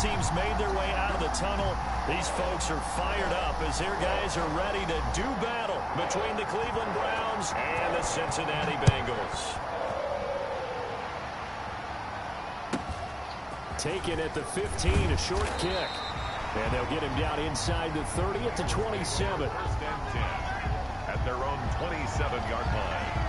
team's made their way out of the tunnel. These folks are fired up as their guys are ready to do battle between the Cleveland Browns and the Cincinnati Bengals. Taken at the 15, a short kick. And they'll get him down inside the 30 at the 27. First and 10 at their own 27-yard line.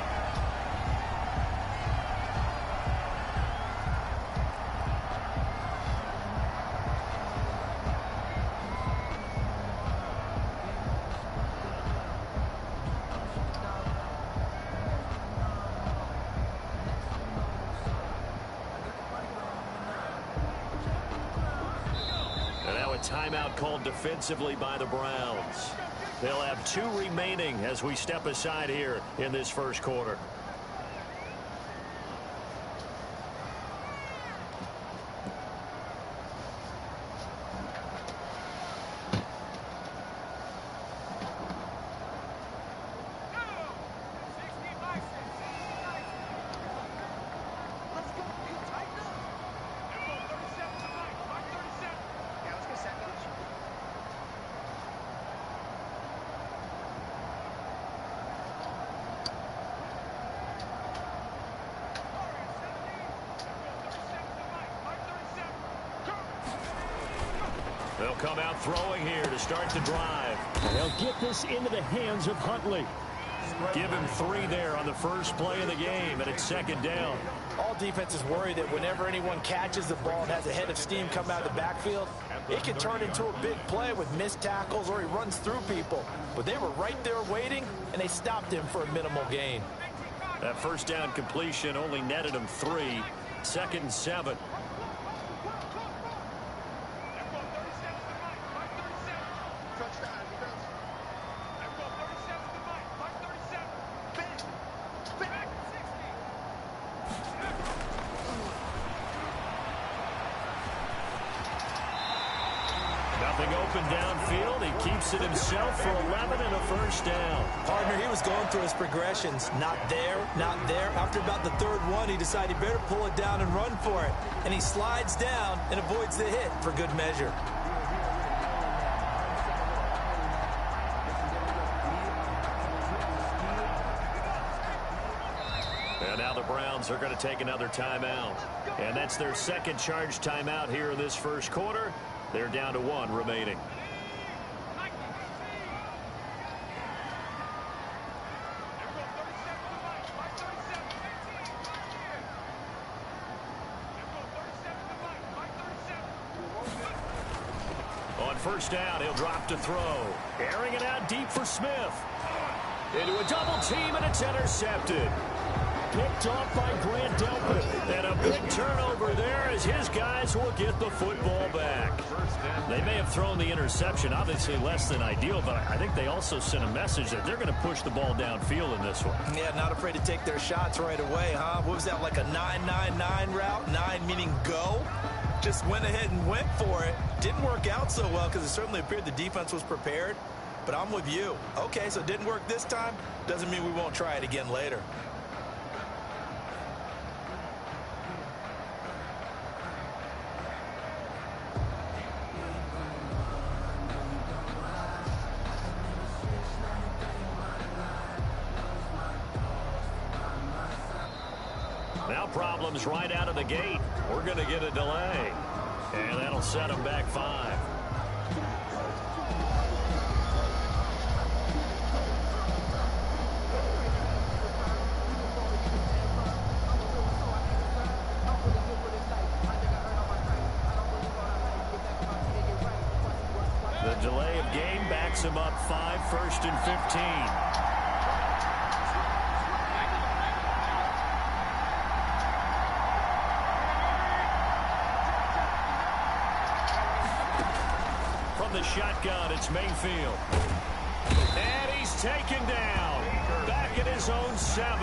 Timeout called defensively by the Browns. They'll have 2 remaining as we step aside here in this first quarter. They'll come out throwing here to start the drive. They'll get this into the hands of Huntley. Give him 3 there on the first play of the game, and it's second down. All defenses worry that whenever anyone catches the ball and has a head of steam come out of the backfield, it can turn into a big play with missed tackles or he runs through people. But they were right there waiting, and they stopped him for a minimal gain. That first down completion only netted him 3. Second and 7. Nothing open downfield. He keeps it himself for 11 and a first down. Partner, he was going through his progressions. Not there, not there. After about the 3rd one, he decided he better pull it down and run for it. And he slides down and avoids the hit for good measure. And now the Browns are going to take another timeout. And that's their second charge timeout here in this first quarter. They're down to 1 remaining. On first down, he'll drop to throw. Airing it out deep for Smith. Into a double team, and it's intercepted. Picked off by Grant Delpit. And a big turnover there as his guys will get the football back. They may have thrown the interception, obviously less than ideal, but I think they also sent a message that they're going to push the ball downfield in this one. Yeah, not afraid to take their shots right away, huh? What was that, like a 9-9-9 route? 9 meaning go? Just went ahead and went for it. Didn't work out so well because it certainly appeared the defense was prepared. But I'm with you. Okay, so it didn't work this time. Doesn't mean we won't try it again later. Now problems right out of the gate. We're going to get a delay. And that'll set them back 5. The delay of game backs him up 5, 1st and 15. The shotgun, it's Mayfield. And he's taken down. Back at his own 7.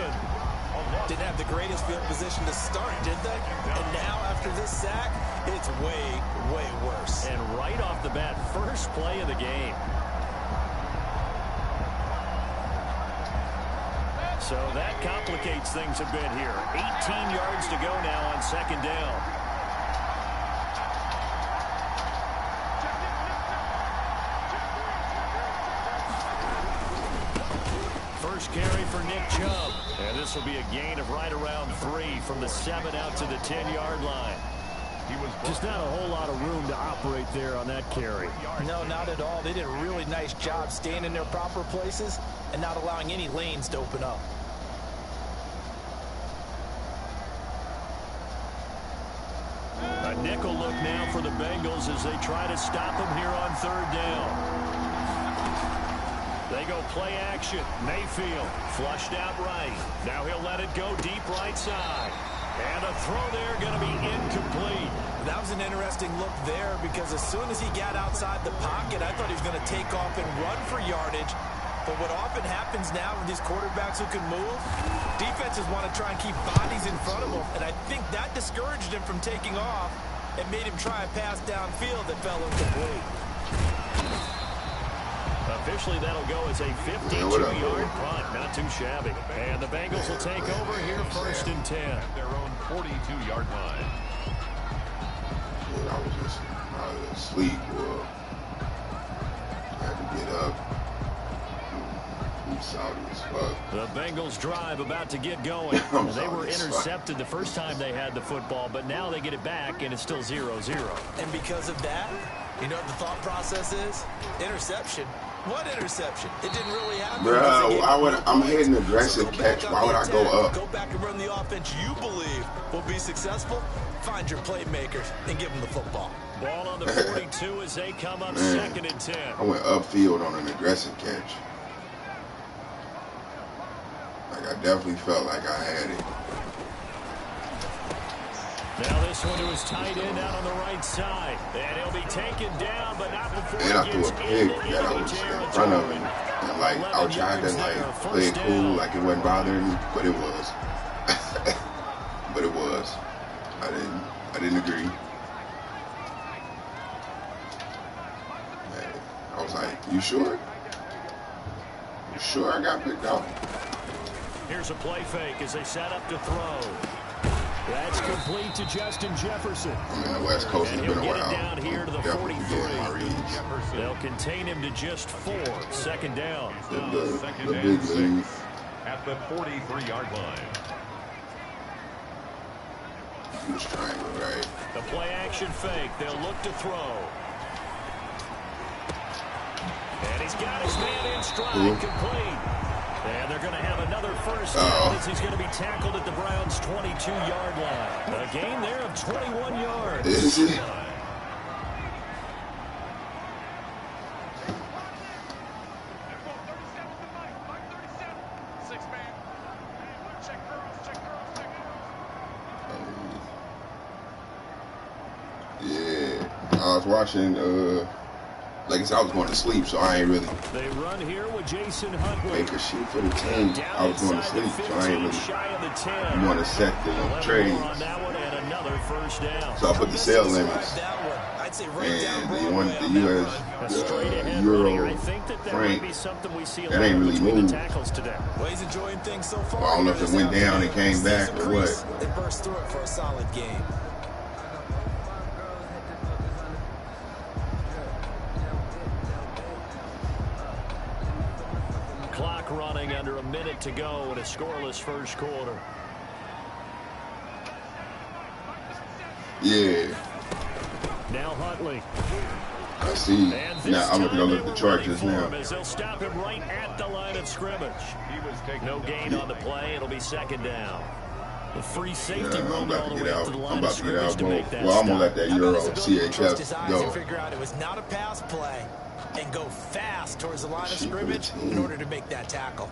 Didn't have the greatest field position to start, did they? And now, after this sack, it's way, way worse. And right off the bat, first play of the game. So that complicates things a bit here. 18 yards to go now on second down. Chubb. And this will be a gain of right around 3 from the 7 out to the 10-yard line. Just not a whole lot of room to operate there on that carry. No, not at all. They did a really nice job staying in their proper places and not allowing any lanes to open up. A nickel look now for the Bengals as they try to stop him here on 3rd down. They go play action. Mayfield flushed out right. Now he'll let it go deep right side. And a throw there going to be incomplete. That was an interesting look there because as soon as he got outside the pocket, I thought he was going to take off and run for yardage. But what often happens now with these quarterbacks who can move, defenses want to try and keep bodies in front of them. And I think that discouraged him from taking off and made him try a pass downfield that fell incomplete. Officially, that'll go as a 52-yard punt. Not too shabby. And the Bengals will take over here 1st and 10. At their own 42-yard line. I was asleep. I had to get up. I'm sorry as fuck. The Bengals drive about to get going. They were intercepted the first time they had the football, but now they get it back, and it's still 0-0. And because of that, you know what the thought process is? Interception. What interception? It didn't really happen. Bro, I'm hitting aggressive catch. Why would I go up? Go back and run the offense you believe will be successful. Find your playmakers and give them the football. Ball on the 42 as they come up 2nd and 10. I went upfield on an aggressive catch. Like, I definitely felt like I had it. Now this one to his tight end out on the right side. And he'll be taken down, but not before And I he threw gets a pig into that I was in front of him. And, like, I tried to, like, play it cool, like it wasn't bothering me, but it was. But it was. I didn't agree. Man, I was like, you sure? You sure I got picked off? Here's a play fake as they set up to throw. That's complete to Justin Jefferson. I'm in the West Coast. It's been a while. Down here to the 43. My They'll contain him to just 4. 2nd down. The big lead. At the 43-yard line. Huge triangle, right? The play action fake. They'll look to throw. And he's got his man in stride. Complete. And they're going to have another first down as he's going to be tackled at the Browns' 22-yard line. A gain there of 21 yards. Is it? Yeah. I was watching, like I said, I was going to sleep, so I ain't really They run here with Jason Huntley. make a sheet for the team. I was going to sleep, so I ain't really want to set the trades. So I put the sale limits. And the US, the Euro, franc, that ain't really moved. Well, he's enjoying things so far. Well, I don't know if it went down and came back or what. They burst through it for a solid game. Clock running under a minute to go in a scoreless first quarter. Yeah. Now Huntley. I see. Now I'm looking at the Chargers now. As they'll stop him right at the line of scrimmage. No gain on the play. It'll be 2nd down. The free safety I'm about to get out. I'm about to get out. Well, I'm gonna let that Euro CHF go. And figure out it was not a pass play and go fast towards the line of scrimmage in order to make that tackle.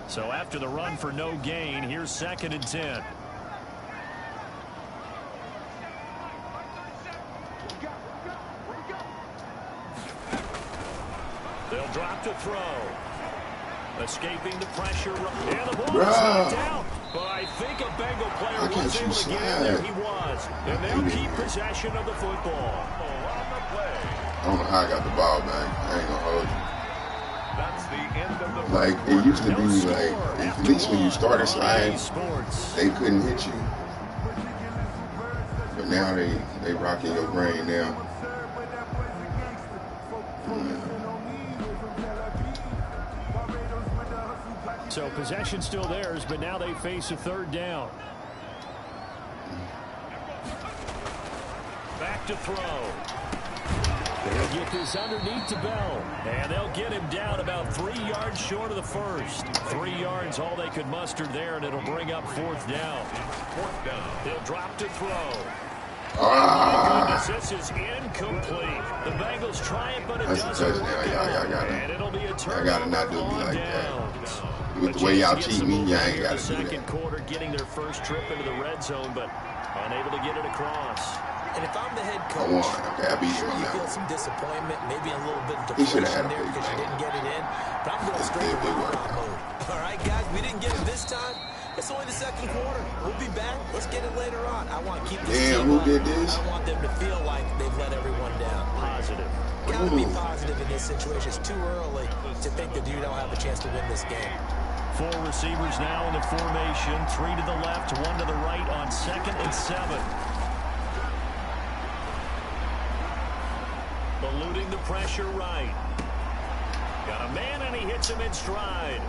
So after the run for no gain, here's 2nd and 10. They'll drop to throw. Escaping the pressure. And the ball is knocked out. But I think a Bengal player was able to get in there. He was. And they'll keep possession of the football. I don't know how I got the ball back. I ain't gonna hold you. That's the end of the Like, it used to be like, at least when you started sliding, they couldn't hit you. But now they rocking your brain now. So possession still theirs, but now they face a third down. Back to throw. They'll get this underneath to Bell. And they'll get him down about 3 yards short of the first. 3 yards, all they could muster there, and it'll bring up fourth down. Fourth down. He'll drop to throw. Oh, goodness, this is incomplete. The Bengals try it, but it doesn't work out. And it'll be a turnover. Y'all gotta not do me like that. With the way y'all cheat me, y'all ain't gotta do that. Second quarter, getting their first trip into the red zone, but unable to get it across. And if I'm the head coach, I won. Okay, I beat him you now. feel some disappointment, maybe a little bit of deflation there because you didn't get it in. But I'm going straight to workout mode. All right, guys, we didn't get it this time. It's only the second quarter. We'll be back. Let's get it later on. I want to keep this team who up. did this? I want them to feel like they've let everyone down. Positive. Got to be positive in this situation. It's too early to think that you don't have a chance to win this game. 4 receivers now in the formation. 3 to the left, 1 to the right on 2nd and 7. Eluding the pressure right. Got a man, and he hits him in stride.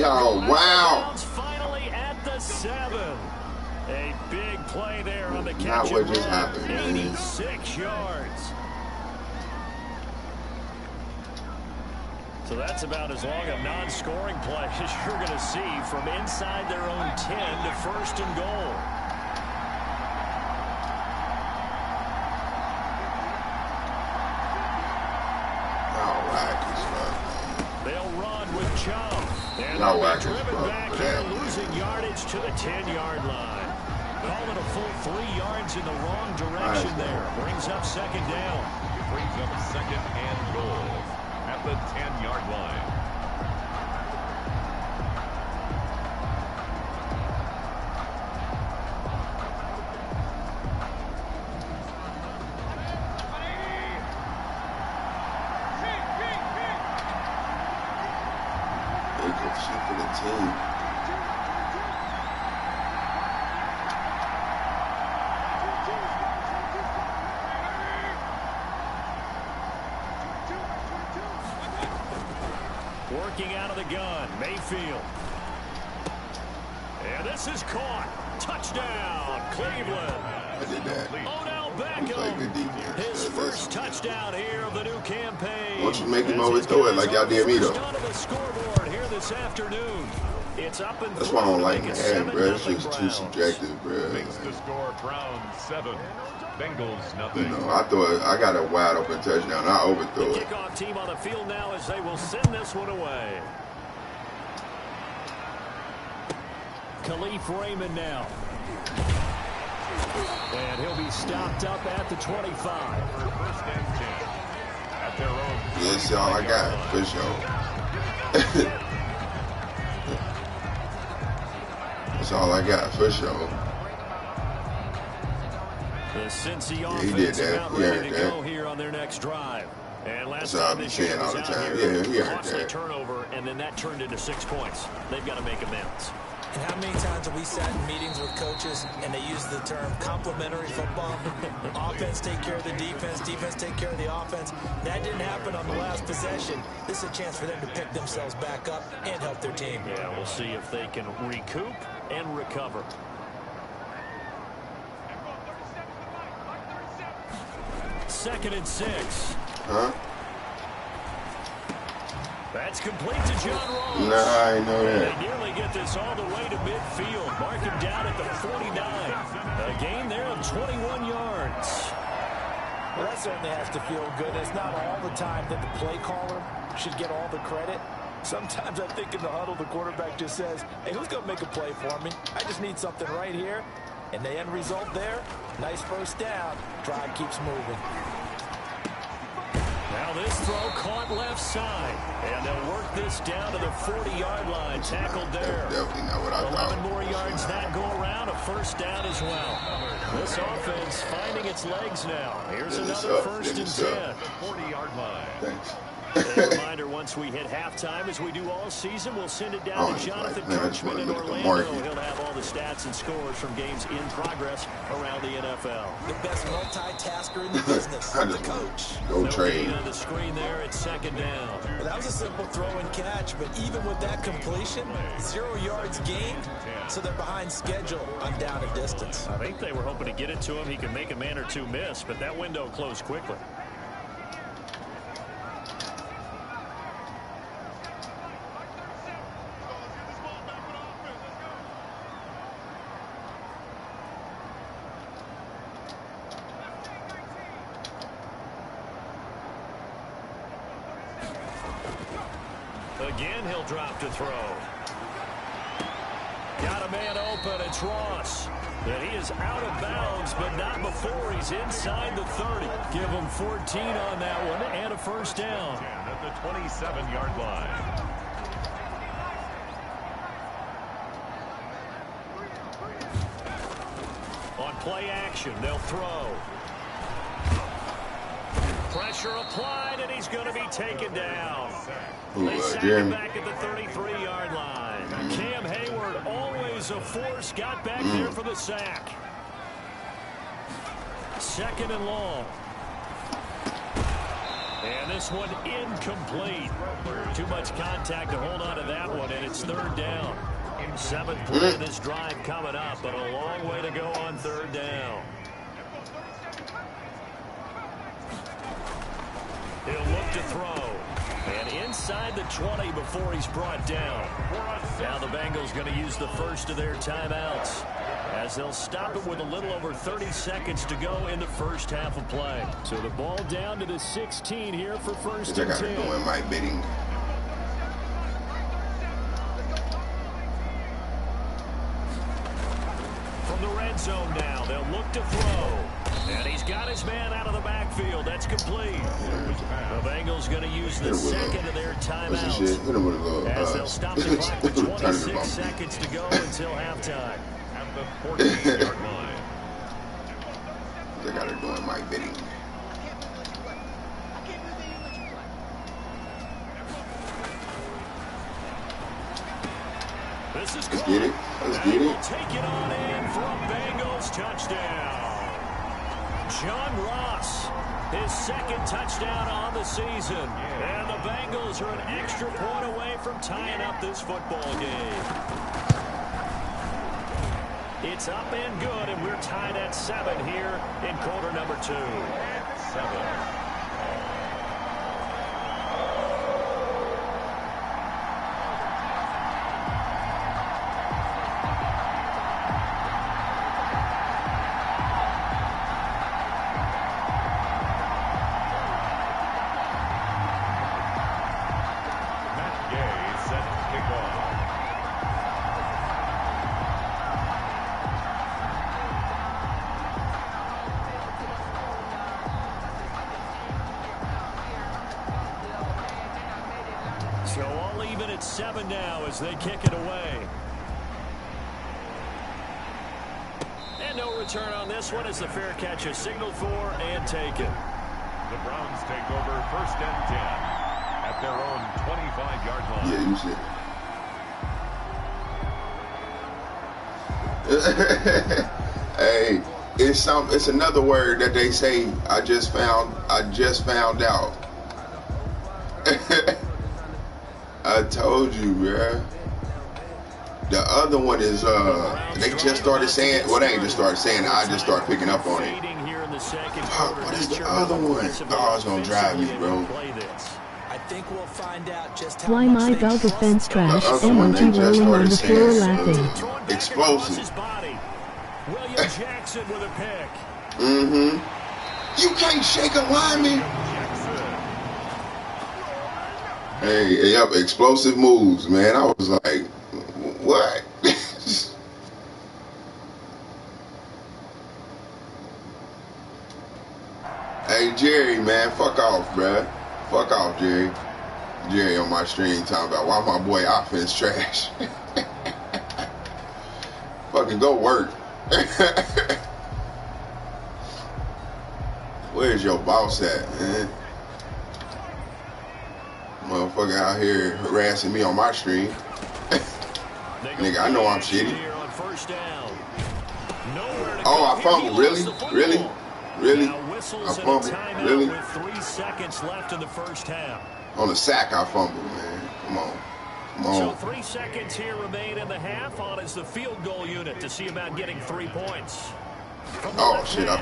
Oh, wow. Finally at the 7. A big play there on the catch. Not what just happened, man. 86 yards. So that's about as long a non-scoring play as you're going to see from inside their own 10 to 1st and goal. They'll run with Chubb. And they'll be driven back here, losing yardage to the 10-yard line. Call it a full 3 yards in the wrong direction there. Brings up 2nd down. Brings up 2nd and goal at the 10-yard line. For the team. Working out of the gun, Mayfield. And this is caught. Touchdown, Cleveland. I did that. Odell Beckham. His first touchdown here of the new campaign. Won't you make him overthrow it like y'all did me, though? The scoreboard here this afternoon. It's up and that's why I don't like Madden, bro. It's just too subjective, bro. Makes the score Browns 7, Bengals nothing. You know, I thought I got a wide open touchdown. I overthrew it. Kickoff team on the field now as they will send this one away. Khalif Raymond now. And he'll be stopped up at the 25. First and 10 at their own. Yeah, that's all I got, for sure. That's all I got, for sure. The Cincy offense about ready to go here on their next drive. And last time this year was out here, costly turnover, and then that turned into 6 points. They've got to make amends. And how many times have we sat in meetings with coaches and they use the term complementary football? Offense take care of the defense, defense take care of the offense. That didn't happen on the last possession. This is a chance for them to pick themselves back up and help their team. Yeah, we'll see if they can recoup and recover. Second and 6. Huh? That's complete to John Ross. Nah, I know that. They nearly get this all the way to midfield. Mark him down at the 49. A gain there of 21 yards. Well, that certainly has to feel good. It's not all the time that the play caller should get all the credit. Sometimes I think in the huddle, the quarterback just says, hey, who's going to make a play for me? I just need something right here. And the end result there, nice first down. Drive keeps moving. Now this throw caught left side. And they'll work this down to the 40-yard line. Tackled there. Definitely not what I thought. 11 more yards that go around. A first down as well. This offense finding its legs now. Here's another first and 10. 40-yard line. Thanks. A reminder, once we hit halftime, as we do all season, we'll send it down to Jonathan Kirchman in Orlando. He'll have all the stats and scores from games in progress around the NFL. The best multitasker in the business, the coach. Go trade. On the screen there at second down. Well, that was a simple throw and catch, but even with that completion, 0 yards gained, so they're behind schedule on down and distance. I think they were hoping to get it to him. He could make a man or two miss, but that window closed quickly. Again, he'll drop to throw. Got a man open. It's Ross. And he is out of bounds, but not before he's inside the 30. Give him 14 on that one and a first down. At the 27-yard line. On play action, they'll throw. Pressure applied, and he's going to be taken down. They sack him back at the 33-yard line. Cam Hayward, always a force, got back there for the sack. Second and long. And this one incomplete. Too much contact to hold on to that one, and it's third down. Seventh play of this drive coming up, but a long way to go on third down. He'll look to throw. And inside the 20 before he's brought down. Now the Bengals going to use the first of their timeouts, as they'll stop it with a little over 30 seconds to go in the first half of play. So the ball down to the 16 here for first and 10. I got doing my bidding. From the red zone now, they'll look to throw. And he's got his man out of the backfield. That's complete. The Bengals going to use the second of their timeouts, as they'll stop the clock with 26 seconds to go until halftime. At the 14-yard line. I got her doing my bidding. This is Let's get it. Let's get it. We'll take it on in for a Bengals touchdown. John Ross, his second touchdown on the season. And the Bengals are an extra point away from tying up this football game. It's up and good, and we're tied at 7 here in quarter number 2. 7. So all even at 7 now as they kick it away. And no return on this one as the fair catch is signaled for and taken. The Browns take over first and 10 at their own 25-yard line. Yeah, you see. Hey, it's another word that they say. I just found out. I told you, bruh. The other one is they just started saying, well, they ain't just started saying it, I just started picking up on it. What is the other one? Oh, it's gonna drive me, bro. I think we'll find out just how much my dog defense trash and Monty rolling on the floor laughing. Explosive. William Jackson with a pick. You can't shake a lineman. Hey, yep, explosive moves, man. I was like, what? Hey, Jerry, man, fuck off, bruh. Fuck off, Jerry. Jerry on my stream talking about why my boy offense trash. Fucking go work. Where's your boss at, man? Motherfucker out here harassing me on my stream. Nigga, I know I'm shitty. Oh, I fumbled. Really? I fumbled. Really? With 3 seconds left in the first half. On the sack, I fumbled, man. Come on. So 3 seconds here remain in the half. On is the field goal unit to see about getting 3 points. Oh shit! I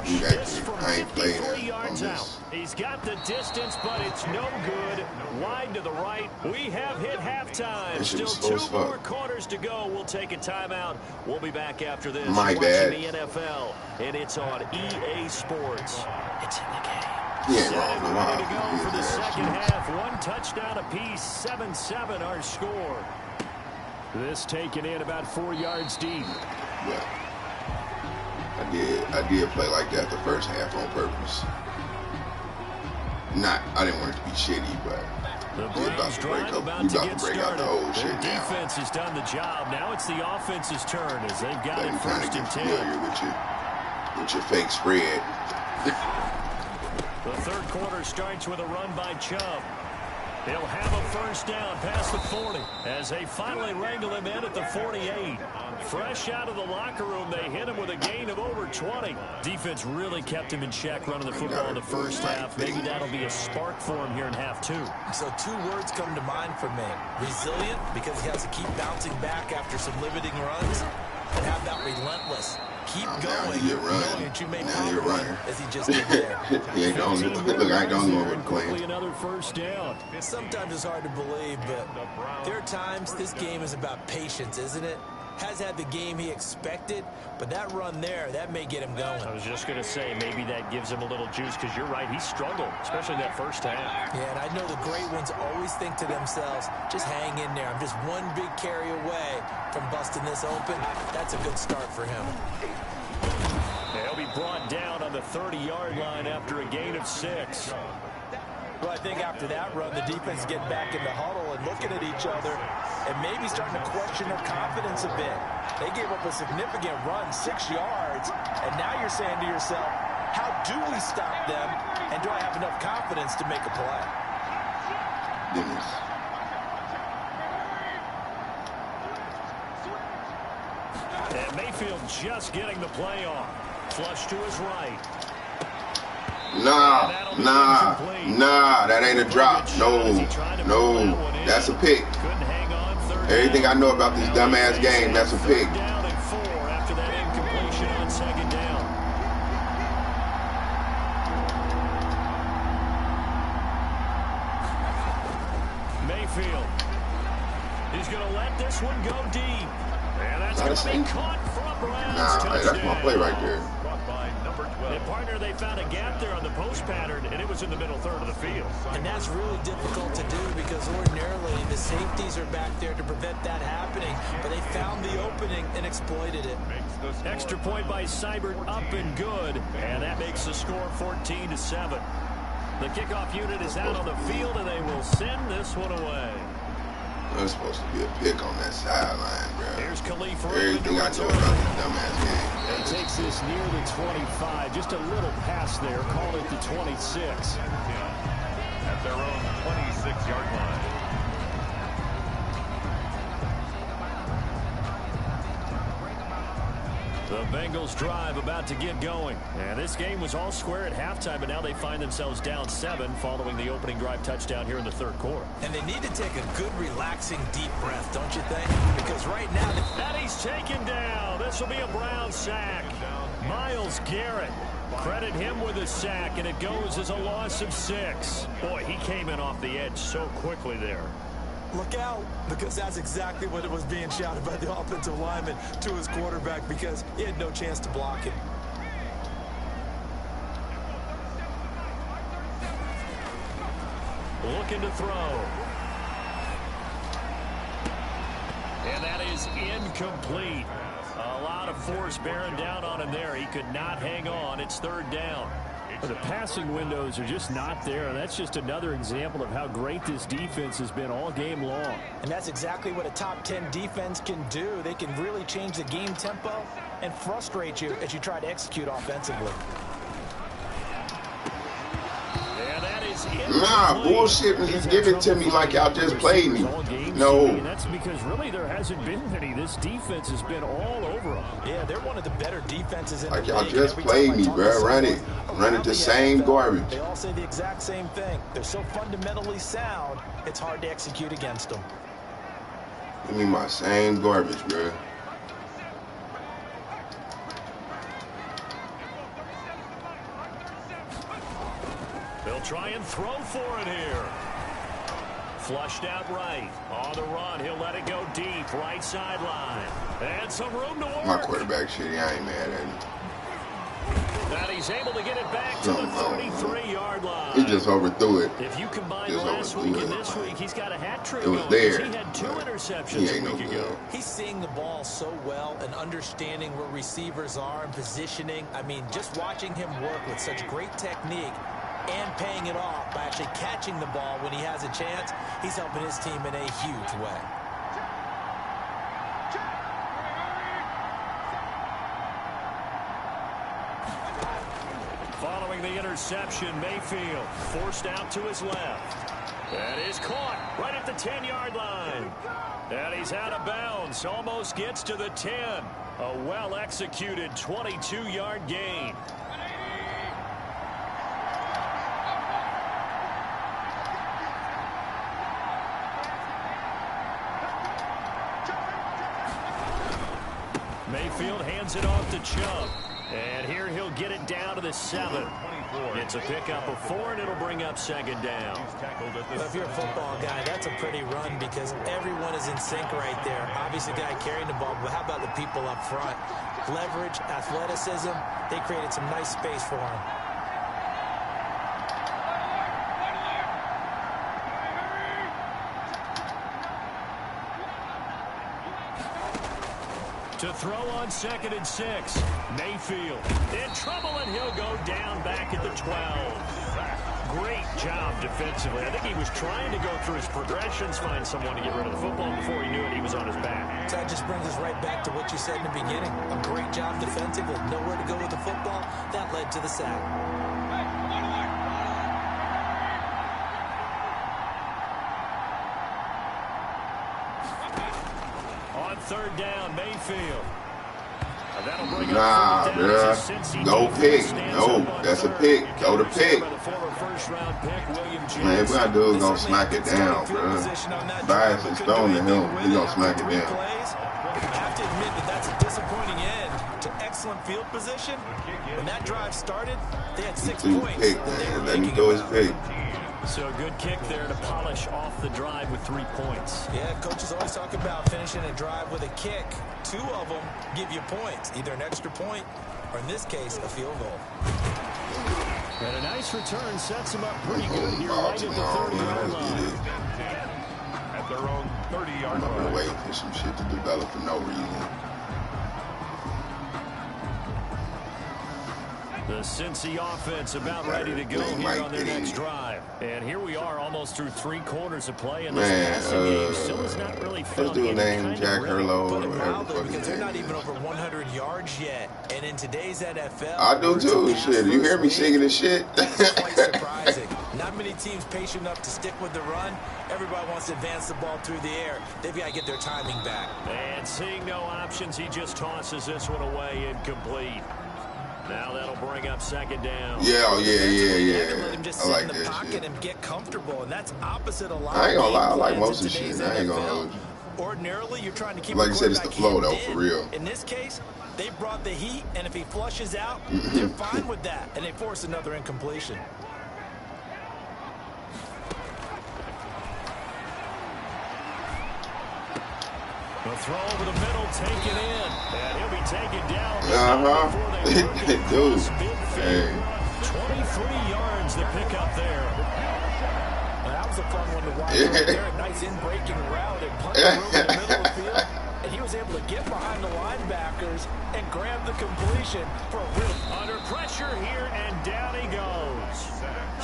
ain't playing on this. He's got the distance, but it's no good. Wide to the right. We have hit halftime. Still 2 more quarters to go. We'll take a timeout. We'll be back after this. My bad. The NFL, and it's on EA Sports. It's in the game. Ready to go for the second half. 1 touchdown apiece. 7-7 our score. This taken in about 4 yards deep. Yeah. I did play like that the first half on purpose. I didn't want it to be shitty, but we about to break out the whole shit now. Defense has done the job. Now it's the offense's turn as they've got it first and 10. With your fake spread. The third quarter starts with a run by Chubb. He'll have a first down past the 40 as they finally wrangle him in at the 48. Fresh out of the locker room, they hit him with a gain of over 20. Defense really kept him in check running the football in the first half. Maybe that'll be a spark for him here in half 2. So 2 words come to mind for me. Resilient, because he has to keep bouncing back after some limiting runs, and have that relentless. Keep going, knowing that you may pop one as he just did there. He ain't the only one. Look, I ain't the only one with playing. Another first down. Sometimes it's hard to believe, but there are times this game is about patience, isn't it? Has had the game he expected, but that run there, that may get him going. I was just going to say, maybe that gives him a little juice, because you're right, he struggled, especially in that first half. Yeah, and I know the great ones always think to themselves, just hang in there. I'm just one big carry away from busting this open. That's a good start for him. He'll be brought down on the 30-yard line after a gain of 6. Well, I think after that run, the defense getting back in the huddle and looking at each other and maybe starting to question their confidence a bit. They gave up a significant run, 6 yards, and now you're saying to yourself, how do we stop them, and do I have enough confidence to make a play? And Mayfield just getting the play off. Flush to his right. Nah, that ain't a drop. No, that's a pick. Everything I know about this dumbass game, that's a pick. Down and 4 after that incompletion on second down. Mayfield. He's going to let this one go deep. And that's going to be caught for a Browns touchdown. Hey, that's my play right there. And partner, they found a gap there on the post pattern, and it was in the middle third of the field. And that's really difficult to do because ordinarily the safeties are back there to prevent that happening, but they found the opening and exploited it. Extra point by Seibert, up and good, and that makes the score 14-7. The kickoff unit is out on the field, and they will send this one away. There's supposed to be a pick on that sideline, bro. Here's Khalif. Everything I know about this dumbass game. He takes this near the 25. Just a little pass there. Call it the 26. At their own 26-yard line. The Bengals drive about to get going. And this game was all square at halftime, but now they find themselves down 7 following the opening drive touchdown here in the third quarter. And they need to take a good, relaxing, deep breath, don't you think? Because right now... And he's taken down. This will be a Brown sack. Myles Garrett. Credit him with a sack, and it goes as a loss of 6. Boy, he came in off the edge so quickly there. Look out, because that's exactly what it was being shouted by the offensive lineman to his quarterback because he had no chance to block it. Looking to throw. And that is incomplete. A lot of force bearing down on him there. He could not hang on. It's third down. The passing windows are just not there, and that's just another example of how great this defense has been all game long. And that's exactly what a top 10 defense can do. They can really change the game tempo and frustrate you as you try to execute offensively. And that is Nah, bullshit. Just give it to me like y'all just played me. No. And that's because really there hasn't been any. This defense has been all over them. Yeah, they're one of the better defenses in like the y'all league. just played me, bro. Run it the same garbage. They all say the exact same thing. They're so fundamentally sound, it's hard to execute against them. Give me my same garbage, bro. They'll try and throw for it here. Flushed out right. On the run, he'll let it go deep. Right sideline. And some room to work. My quarterback shitty. I ain't mad at him. And he's able to get it back to the 33-yard line. He just overthrew it. If you combine last week and this week, he's got a hat trick. It was there. He had 2 interceptions a week ago. He's seeing the ball so well and understanding where receivers are and positioning. I mean, just watching him work with such great technique and paying it off by actually catching the ball when he has a chance, he's helping his team in a huge way. Following the interception, Mayfield forced out to his left. That is caught right at the 10-yard line. And he's out of bounds, almost gets to the 10. A well-executed 22-yard gain. Mayfield hands it off to Chubb. And here he'll get it down to the 7. It's a pickup of 4, and it'll bring up second down. Well, if you're a football guy, that's a pretty run because everyone is in sync right there. Obviously, the guy carrying the ball, but how about the people up front? Leverage, athleticism, they created some nice space for him. To throw on 2nd and 6. Mayfield in trouble, and he'll go down back at the 12. Great job defensively. I think he was trying to go through his progressions, find someone to get rid of the football. Before he knew it, he was on his back. So that just brings us right back to what you said in the beginning. A great job defensively. Nowhere to go with the football. That led to the sack. On 3rd down, Mayfield. Nah, bruh. No pick. No, that's a pick. Go to pick. Man, if I do is gonna smack it down, bruh. Bias is thrown to him. He's gonna smack it down. I have to admit that that's a disappointing end to excellent field position. When that drive started, they had 6 points. Pick, man. Let him do his pick. So a good kick there to polish off the drive with 3 points. Yeah, coaches always talk about finishing a drive with a kick. 2 of them give you points, either an extra point or, in this case, a field goal. And a nice return sets them up pretty good here right at the 30-yard line. At their own 30-yard line. I'm been waiting for some shit to develop for no reason. The Cincy offense about ready to go here on their next drive. And here we are almost through 3 quarters of play. And this passing game still has not really found any kind of Jack Herlo or whatever. Because they're not even over 100 yards yet. And in today's NFL, I do too. Shit, you hear me singing this shit? It's quite surprising. Not many teams patient enough to stick with the run. Everybody wants to advance the ball through the air. They've got to get their timing back. And seeing no options, he just tosses this one away incomplete. Now that'll bring up second down. Yeah. Let him just I sit like in the that pocket shit. and get comfortable, and that's opposite a lot. I ain't gonna lie, I like most of the today's shit. I ain't gonna NFL. hold you. Ordinarily, you're trying to keep Like the you said, it's the quarterback flow, though, hemmed for real. in this case, they brought the heat, and if he flushes out, they're fine with that, and they force another incompletion. The throw over the middle, taken in, and he'll be taken down. Dude, hey. 23 yards to pick up there. Well, that was a fun one to watch. There, a nice in-breaking route and punted over the middle of the field, and he was able to get behind the linebackers and grab the completion for a real under pressure here, and down he goes.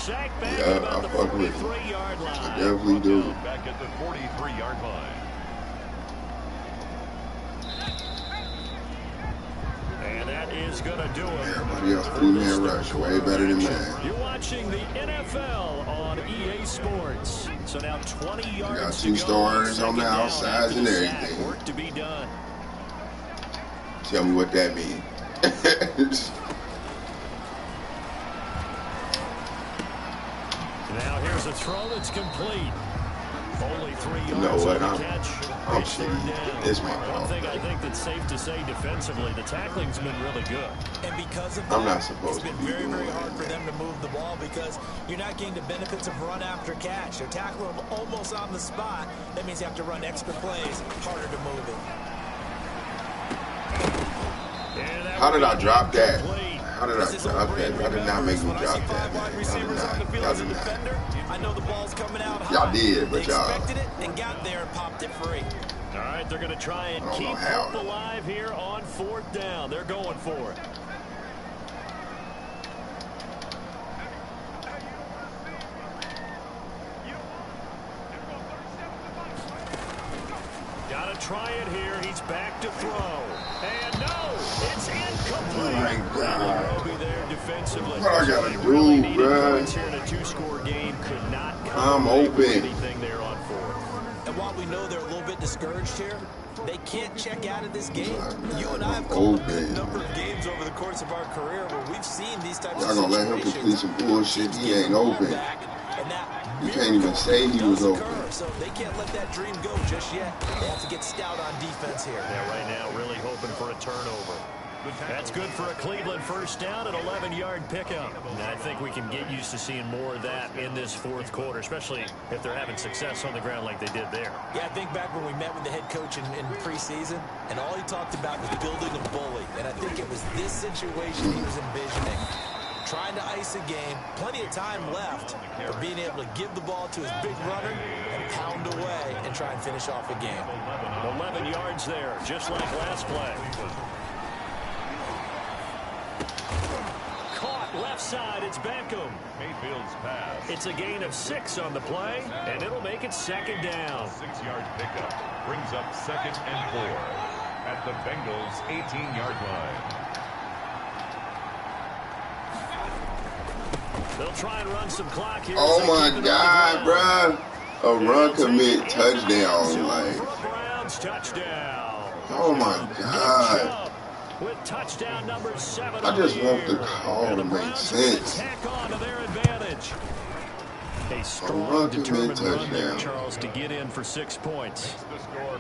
Sack back Yeah, about the 43-yard line. I definitely do. Back at the 43-yard line. And that is is going to do it. Everybody else three-man rush, way better than man. You're watching the NFL on EA Sports. So now 20 yards got to two go. starters on the outsides and everything. Work to be done. Tell me what that means. Now here's a throw that's complete. Only 3 yards. You know what? I'm It's my fault. One thing I think that's safe to say defensively, the tackling's been really good. And because of that, I'm not supposed it's to been be very, doing very that, hard for man. them to move the ball because you're not getting the benefits of run after catch. They're tackling them almost on the spot. That means you have to run extra plays, harder to move it. How did I drop that? How did I drop that? I did not make me drop that, man. Y'all did not. I know the ball's coming out high. Y'all did, but y'all expected it and got there and popped it free. All right, they're going to try and keep hope alive here on 4th down. They're going for it. Got to try it here. He's back to throw. And no, it's incomplete. Oh my God. There defensively. What I gotta do, bruh? Here in a 2-score game could not I'm open. anything there on 4th. And while we know they're a little bit discouraged here, they can't check out of this game. You and I have called a good number of games over the course of our career where we've seen these types of Y'all gonna let him complete some bullshit? He ain't open. You can't even say he was open. So they can't let that dream go just yet. They have to get stout on defense here. Yeah, right now really hoping for a turnover. That's good for a Cleveland first down, an 11-yard pickup. And I think we can get used to seeing more of that in this 4th quarter, especially if they're having success on the ground like they did there. Yeah, I think back when we met with the head coach in preseason, and all he talked about was building a bully. And I think it was this situation he was envisioning. Trying to ice a game, plenty of time left, but being able to give the ball to his big runner and pound away and try and finish off a game. 11 yards there, just like last play. Caught left side, it's Beckham. Mayfield's pass. It's a gain of 6 on the play, and it'll make it 2nd down. 6-yard pickup brings up 2nd and 4 at the Bengals' 18-yard line. They'll try and run some clock here. Oh my God, bruh. A run commit touchdown. Like, Browns touchdown. oh my God. With touchdown number 7. I just want the call to make sense. Tack on to their advantage. A strong, run determined commit run there, touchdown. Charles, to get in for 6 points.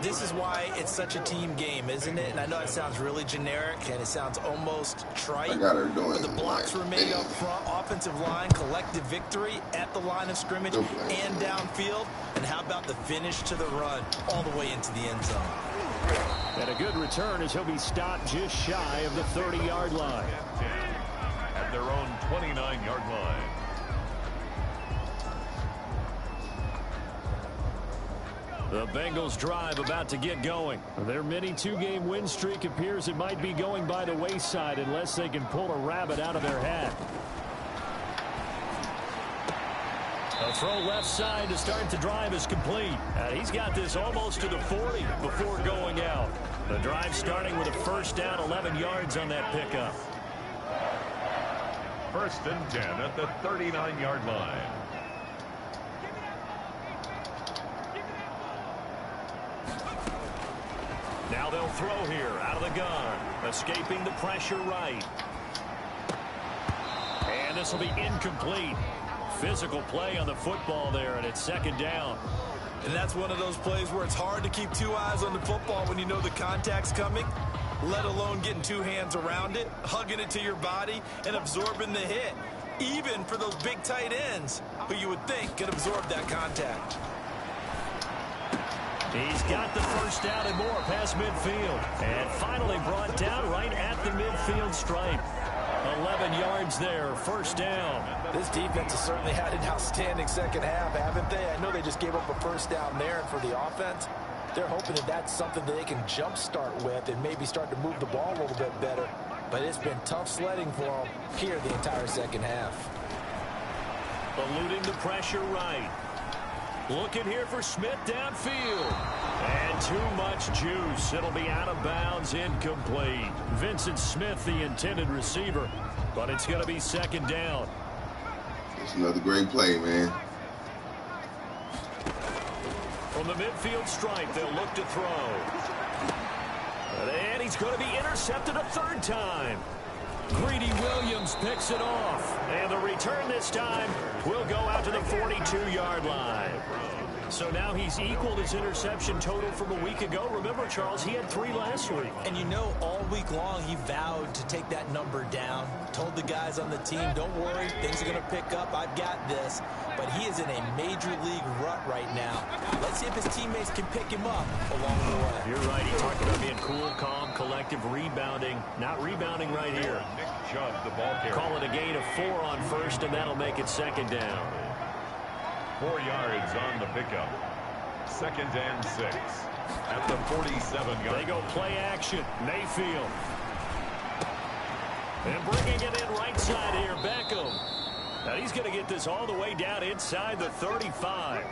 This is why it's such a team game, isn't it? And I know it sounds really generic and it sounds almost trite. I got her doing But the blocks like, were made damn. up front, offensive line, collective victory at the line of scrimmage and downfield. And how about the finish to the run all the way into the end zone? And a good return as he'll be stopped just shy of the 30-yard line. At their own 29-yard line. The Bengals drive about to get going. Their mini 2-game win streak appears it might be going by the wayside unless they can pull a rabbit out of their hat. A throw left side to start the drive is complete. He's got this almost to the 40 before going out. The drive starting with a first down, 11 yards on that pickup. 1st and 10 at the 39-yard line. Now they'll throw here out of the gun. Escaping the pressure right. And this will be incomplete. Physical play on the football there, and it's 2nd down. And that's one of those plays where it's hard to keep 2 eyes on the football when you know the contact's coming, let alone getting 2 hands around it, hugging it to your body, and absorbing the hit. Even for those big tight ends who you would think could absorb that contact. He's got the first down and more past midfield. And finally brought down right at the midfield stripe. 11 yards there, 1st down. This defense has certainly had an outstanding second half, haven't they? I know they just gave up a first down there, and for the offense, they're hoping that that's something that they can jumpstart with and maybe start to move the ball a little bit better. But it's been tough sledding for them here the entire second half. Eluding the pressure right. Looking here for Smith downfield. And too much juice. It'll be out of bounds, incomplete. Vincent Smith, the intended receiver, but it's going to be second down. It's another great play, man. From the midfield stripe, they'll look to throw. And he's going to be intercepted a third time. Greedy Williams picks it off. And the return this time will go out to the 42-yard line. So now he's equaled his interception total from a week ago. Remember, Charles, he had 3 last week. And you know, all week long he vowed to take that number down. Told the guys on the team, don't worry, things are going to pick up. I've got this. But he is in a major league rut right now. Let's see if his teammates can pick him up along the way. You're right. He talked about being cool, calm, collective, rebounding. Not rebounding right here. Nick Chubb, the ball carrier. Call it a gain of 4 on first, and that'll make it second down. 4 yards on the pickup. 2nd and 6 at the 47-yard. They go play action. Mayfield. And bringing it in right side here, Beckham. Now he's going to get this all the way down inside the 35.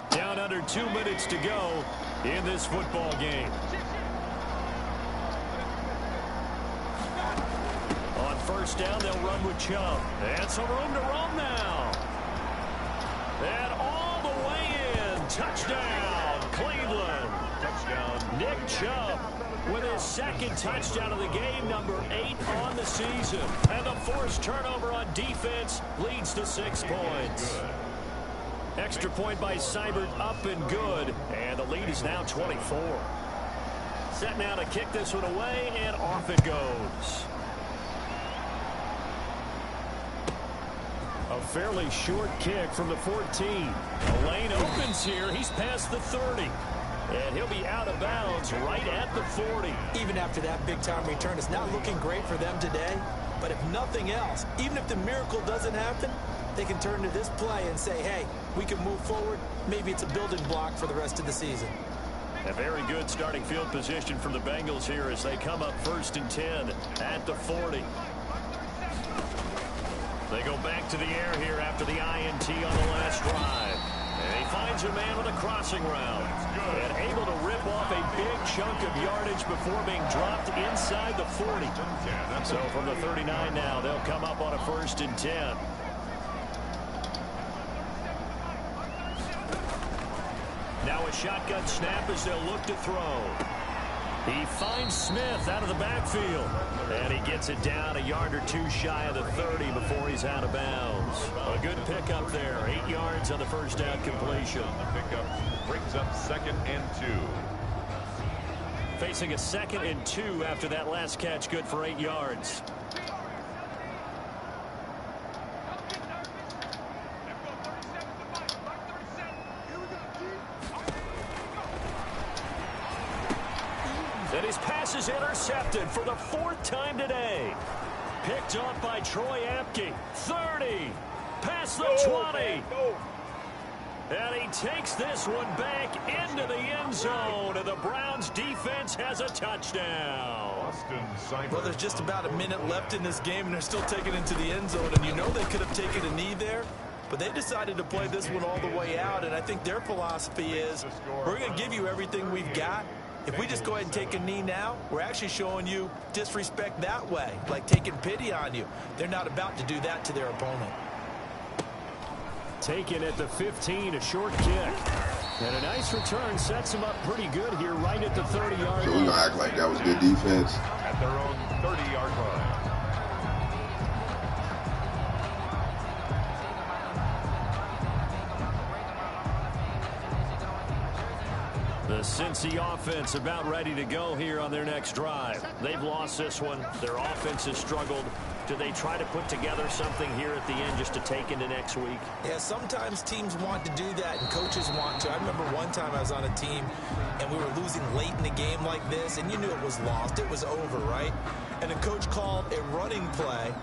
Down under 2 minutes to go in this football game. On first down, they'll run with Chubb. And some room to roam now. And all the way in. Touchdown, Cleveland. Touchdown, Nick Chubb with his 2nd touchdown of the game, number 8 on the season. And the forced turnover on defense leads to 6 points. Extra point by Seibert, up and good. And the lead is now 24. Set now to kick this one away, and off it goes. A fairly short kick from the 14. The lane opens here. He's past the 30. And he'll be out of bounds right at the 40. Even after that big-time return, it's not looking great for them today. But if nothing else, even if the miracle doesn't happen, they can turn to this play and say, hey, we can move forward. Maybe it's a building block for the rest of the season. A very good starting field position from the Bengals here as they come up 1st and 10 at the 40. They go back to the air here after the INT on the last drive. And he finds a man with a crossing route. And able to rip off a big chunk of yardage before being dropped inside the 40. So from the 39 now, they'll come up on a 1st and 10. Now a shotgun snap as they'll look to throw. He finds Smith out of the backfield. And he gets it down a yard or 2 shy of the 30 before he's out of bounds. A good pickup there. 8 yards on the first down completion. The pickup brings up 2nd and 2. Facing a 2nd and 2 after that last catch, good for 8 yards. And his pass is intercepted for the 4th time today. Picked off by Troy Apke. 30. Past the 20. And he takes this one back into the end zone. And the Browns defense has a touchdown. Well, there's just about a minute left in this game, and they're still taking it into the end zone. And you know they could have taken a knee there. But they decided to play this one all the way out. And I think their philosophy is, we're going to give you everything we've got. If we just go ahead and take a knee now, we're actually showing you disrespect that way, like taking pity on you. They're not about to do that to their opponent. Taken at the 15, a short kick. And a nice return sets them up pretty good here right at the 30-yard line. So we're going to act like that was good defense. At their own 30-yard line. The Cincy offense about ready to go here on their next drive. They've lost this one. Their offense has struggled. Do they try to put together something here at the end just to take into next week? Yeah, sometimes teams want to do that and coaches want to. I remember one time I was on a team and we were losing late in the game like this, and you knew it was lost. It was over, right? And the coach called a running play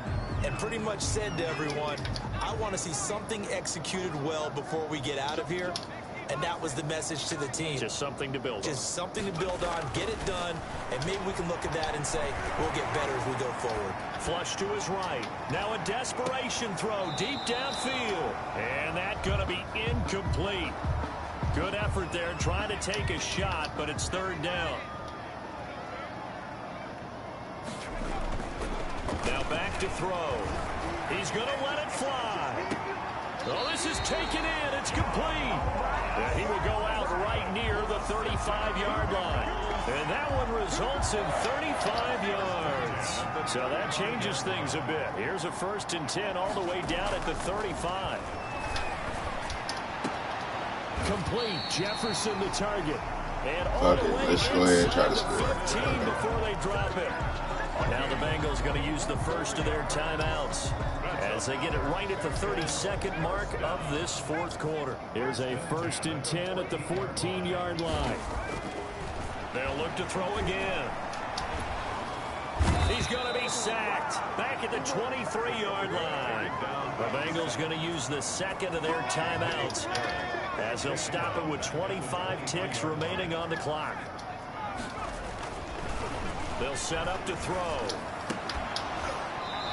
and pretty much said to everyone, I want to see something executed well before we get out of here. And that was the message to the team. Just something to build on. Just something to build on, get it done, and maybe we can look at that and say, we'll get better as we go forward. Flush to his right. Now a desperation throw deep downfield. And that's going to be incomplete. Good effort there trying to take a shot, but it's third down. Now back to throw. He's going to let it fly. Oh, this is taken in. It's complete. And he will go out right near the 35-yard line. And that one results in 35 yards. So that changes things a bit. Here's a 1st and 10 all the way down at the 35. Complete. Jefferson the target. And all the way let's go ahead and try to score. 15 before they drop it. Now the Bengals going to use the first of their timeouts as they get it right at the 32nd mark of this 4th quarter. Here's a 1st and 10 at the 14-yard line. They'll look to throw again. He's going to be sacked back at the 23-yard line. The Bengals going to use the second of their timeouts as they'll stop it with 25 ticks remaining on the clock. They'll set up to throw.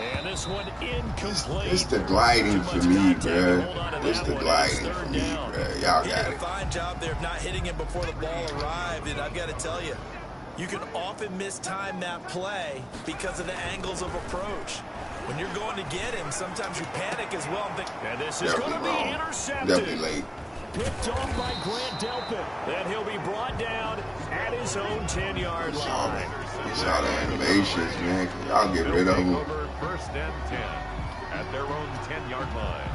And this one incomplete. It's the gliding for me, bro. It's the gliding for me, bro. Y'all got it. A fine job there of not hitting him before the ball arrived. And I've got to tell you, you can often mistime that play because of the angles of approach. When you're going to get him, sometimes you panic as well. And this is going to be intercepted. Definitely late. Picked off by Grant Delpit. Then he'll be brought down at his own 10-yard line. You saw the animations, man. Y'all get rid of them. 1st and 10 at their own 10-yard line.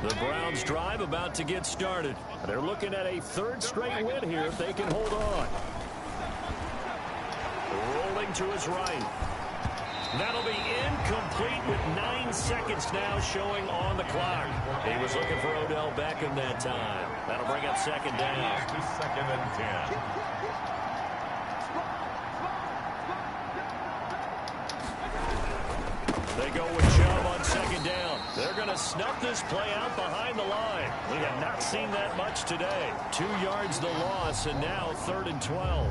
The Browns drive about to get started. They're looking at a 3rd straight win here if they can hold on. Rolling to his right. That'll be incomplete with 9 seconds now showing on the clock. He was looking for Odell Beckham that time. That'll bring up 2nd down. 2nd and 10. They go with Chubb on 2nd down. They're going to snuff this play out behind the line. We have not seen that much today. 2 yards the loss, and now 3rd and 12.